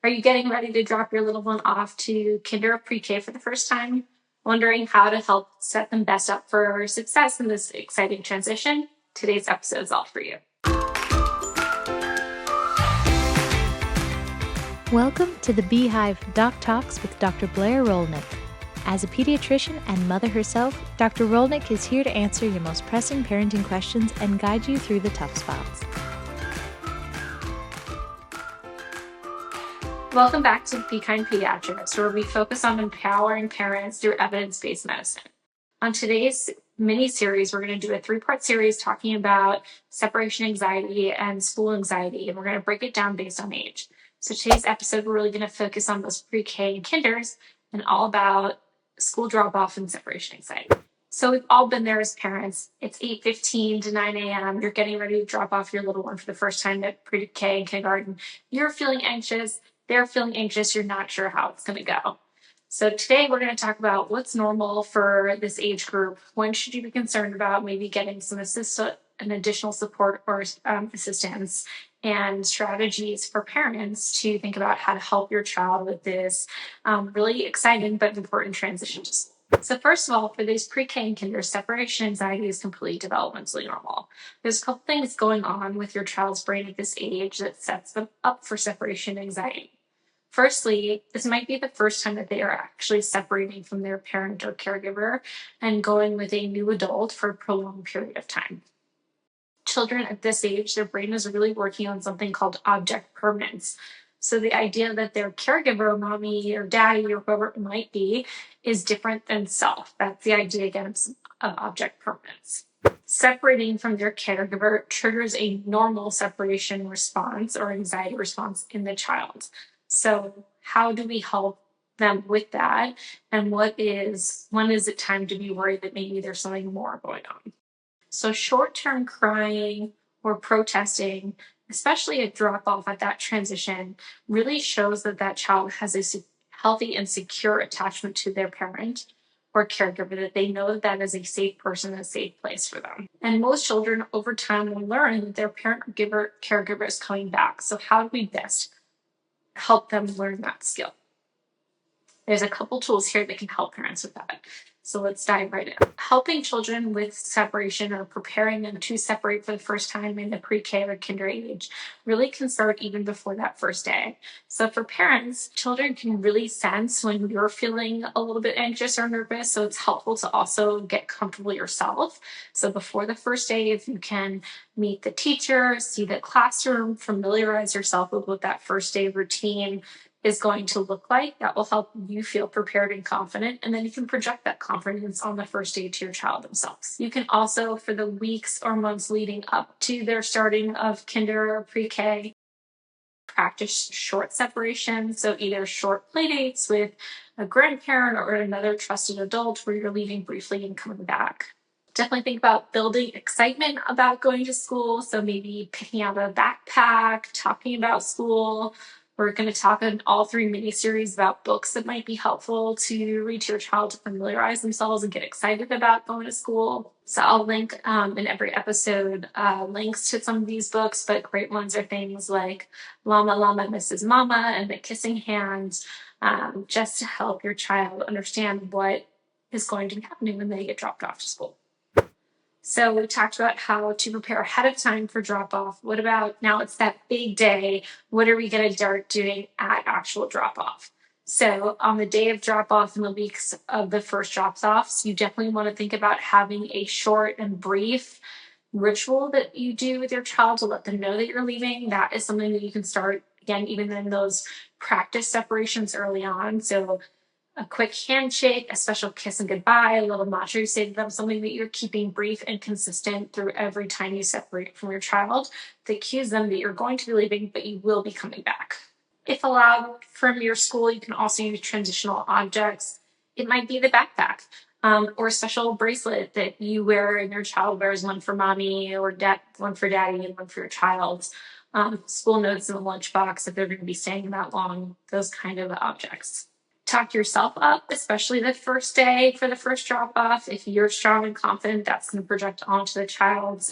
Are you getting ready to drop your little one off to kinder or pre-K for the first time? Wondering how to help set them best up for success in this exciting transition? Today's episode is all for you. Welcome to the Beehive Dock Talks with Dr. Blair Rolnick. As a pediatrician and mother herself, Dr. Rolnick is here to answer your most pressing parenting questions and guide you through the tough spots. Welcome back to Be Kind Pediatrics, where we focus on empowering parents through evidence-based medicine. On today's mini-series, we're going to do a 3-part series talking about separation anxiety and school anxiety, and we're going to break it down based on age. So today's episode, we're really going to focus on those pre-K and kinders and all about school drop-off and separation anxiety. So we've all been there as parents. It's 8:15 to 9 a.m. You're getting ready to drop off your little one for the first time at pre-K and kindergarten. You're feeling anxious. They're feeling anxious. You're not sure how it's going to go. So today we're going to talk about what's normal for this age group. When should you be concerned about maybe getting some additional support or assistance, and strategies for parents to think about how to help your child with this really exciting but important transition to school. So first of all, for these pre-K and kinder, separation anxiety is completely developmentally normal. There's a couple things going on with your child's brain at this age that sets them up for separation anxiety. Firstly, this might be the first time that they are actually separating from their parent or caregiver and going with a new adult for a prolonged period of time. Children at this age, their brain is really working on something called object permanence. So the idea that their caregiver, mommy or daddy or whoever it might be, is different than self. That's the idea, again, of object permanence. Separating from their caregiver triggers a normal separation response or anxiety response in the child. So how do we help them with that? And when is it time to be worried that maybe there's something more going on? So short-term crying or protesting, especially a drop-off at that transition, really shows that that child has a healthy and secure attachment to their parent or caregiver, that they know that that is a safe person, a safe place for them. And most children over time will learn that their parent or caregiver is coming back. So how do we best help them learn that skill? There's a couple tools here that can help parents with that. So let's dive right in. Helping children with separation or preparing them to separate for the first time in the pre-K or kinder age really can start even before that first day. So for parents, children can really sense when you're feeling a little bit anxious or nervous. So it's helpful to also get comfortable yourself. So before the first day, if you can meet the teacher, see the classroom, familiarize yourself with what that first day routine is going to look like, that will help you feel prepared and confident. And then you can project that confidence on the first day to your child themselves. You can also, for the weeks or months leading up to their starting of kinder or pre-K, practice short separation. So either short play dates with a grandparent or another trusted adult where you're leaving briefly and coming back. Definitely think about building excitement about going to school. So maybe picking out a backpack, talking about school. We're going to talk in all 3 mini-series about books that might be helpful to read to your child to familiarize themselves and get excited about going to school. So I'll link in every episode links to some of these books, but great ones are things like Llama Llama Mrs. Mama and The Kissing Hand, just to help your child understand what is going to be happening when they get dropped off to school. So we talked about how to prepare ahead of time for drop-off. What about now it's that big day? What are we going to start doing at actual drop-off? So on the day of drop-off in the weeks of the first drops-offs, you definitely want to think about having a short and brief ritual that you do with your child to let them know that you're leaving. That is something that you can start, again, even in those practice separations early on. So a quick handshake, a special kiss and goodbye, a little mantra you say to them, something that you're keeping brief and consistent through every time you separate from your child that cues them that you're going to be leaving, but you will be coming back. If allowed from your school, you can also use transitional objects. It might be the backpack or a special bracelet that you wear and your child wears, one for mommy or one for daddy and one for your child. School notes in the lunchbox if they're going to be staying that long, those kind of objects. Talk yourself up, especially the first day for the first drop off. If you're strong and confident, that's going to project onto the child.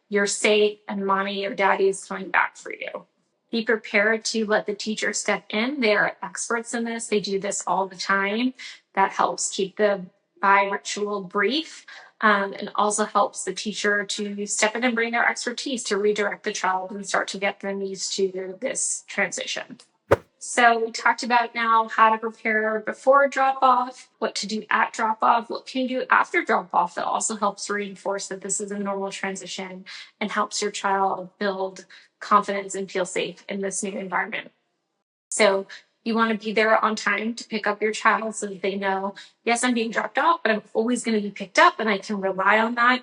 You're safe and mommy or daddy is coming back for you. Be prepared to let the teacher step in. They are experts in this. They do this all the time. That helps keep the bi-ritual brief, and also helps the teacher to step in and bring their expertise to redirect the child and start to get them used to this transition. So we talked about now how to prepare before drop-off, what to do at drop-off, what can you do after drop-off that also helps reinforce that this is a normal transition and helps your child build confidence and feel safe in this new environment. So you want to be there on time to pick up your child so that they know, yes, I'm being dropped off, but I'm always going to be picked up and I can rely on that.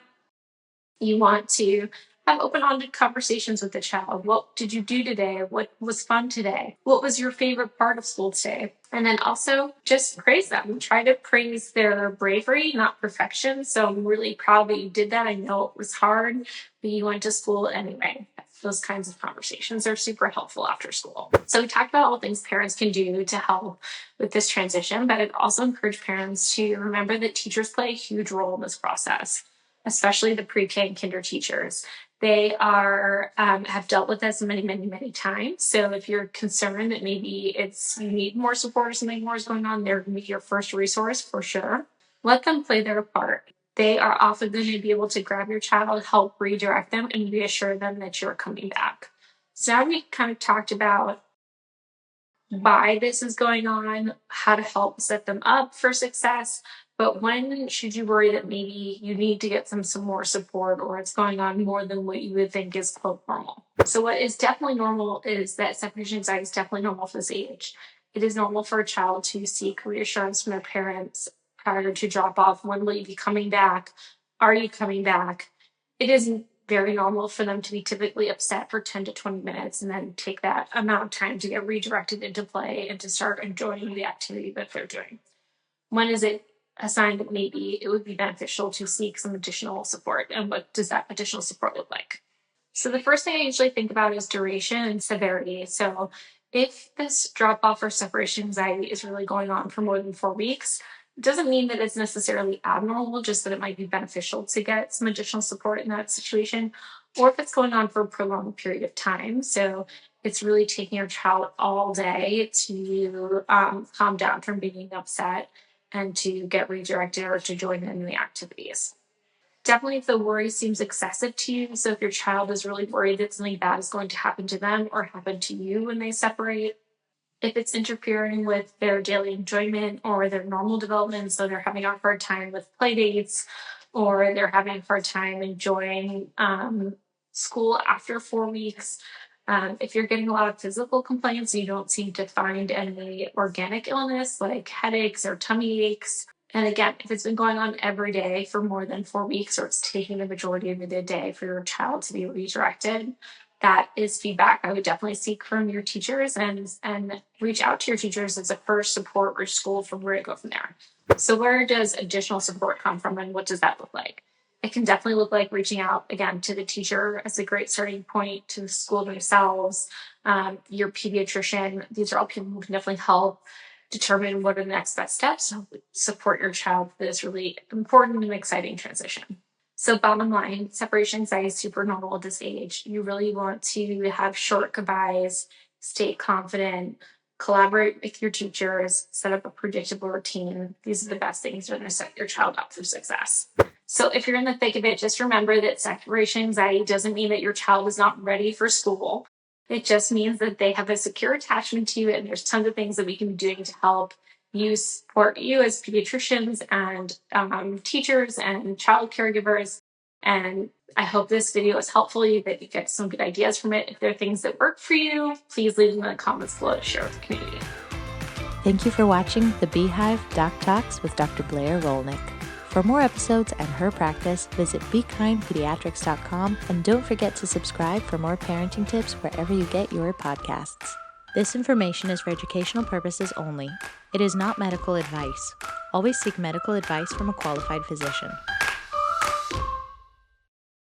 You want to have open, honest conversations with the child. What did you do today? What was fun today? What was your favorite part of school today? And then also just praise them. Try to praise their bravery, not perfection. So I'm really proud that you did that. I know it was hard, but you went to school anyway. Those kinds of conversations are super helpful after school. So we talked about all things parents can do to help with this transition, but I'd also encourage parents to remember that teachers play a huge role in this process, especially the pre-K and kinder teachers. They are have dealt with this many times. So if you're concerned that maybe you need more support or something more is going on, they're going to be your first resource for sure. Let them play their part. They are often going to be able to grab your child, help redirect them, and reassure them that you're coming back. So now we kind of talked about why this is going on, how to help set them up for success. But when should you worry that maybe you need to get some more support or it's going on more than what you would think is quote normal? So what is definitely normal is that separation anxiety is definitely normal for this age. It is normal for a child to seek reassurance from their parents prior to drop off. When will you be coming back? Are you coming back? It isn't very normal for them to be typically upset for 10 to 20 minutes and then take that amount of time to get redirected into play and to start enjoying the activity that they're doing. When is it a sign that maybe it would be beneficial to seek some additional support? And what does that additional support look like? So the first thing I usually think about is duration and severity. So if this drop-off or separation anxiety is really going on for more than 4 weeks, it doesn't mean that it's necessarily abnormal, just that it might be beneficial to get some additional support in that situation, or if it's going on for a prolonged period of time. So it's really taking your child all day to calm down from being upset and to get redirected or to join in the activities. Definitely if the worry seems excessive to you, so if your child is really worried that something bad is going to happen to them or happen to you when they separate, if it's interfering with their daily enjoyment or their normal development, so they're having a hard time with play dates or they're having a hard time enjoying school after 4 weeks, if you're getting a lot of physical complaints, you don't seem to find any organic illness like headaches or tummy aches. And again, if it's been going on every day for more than 4 weeks, or it's taking the majority of the day for your child to be redirected, that is feedback I would definitely seek from your teachers and reach out to your teachers as a first support or school from where to go from there. So where does additional support come from and what does that look like? It can definitely look like reaching out again to the teacher as a great starting point, to the school themselves, your pediatrician. These are all people who can definitely help determine what are the next best steps to support your child for this really important and exciting transition. So bottom line, separation anxiety is super normal at this age. You really want to have short goodbyes, stay confident, collaborate with your teachers, set up a predictable routine. These are the best things that are going to set your child up for success. So if you're in the thick of it, just remember that separation anxiety doesn't mean that your child is not ready for school. It just means that they have a secure attachment to you, and there's tons of things that we can be doing to help you support you as pediatricians and teachers and child caregivers. And I hope this video is helpful to you, that you get some good ideas from it. If there are things that work for you, please leave them in the comments below to share with the community. Thank you for watching the Beehive Dock Talks with Dr. Blair Rolnick. For more episodes and her practice, visit BeKindPediatrics.com, and don't forget to subscribe for more parenting tips wherever you get your podcasts. This information is for educational purposes only. It is not medical advice. Always seek medical advice from a qualified physician.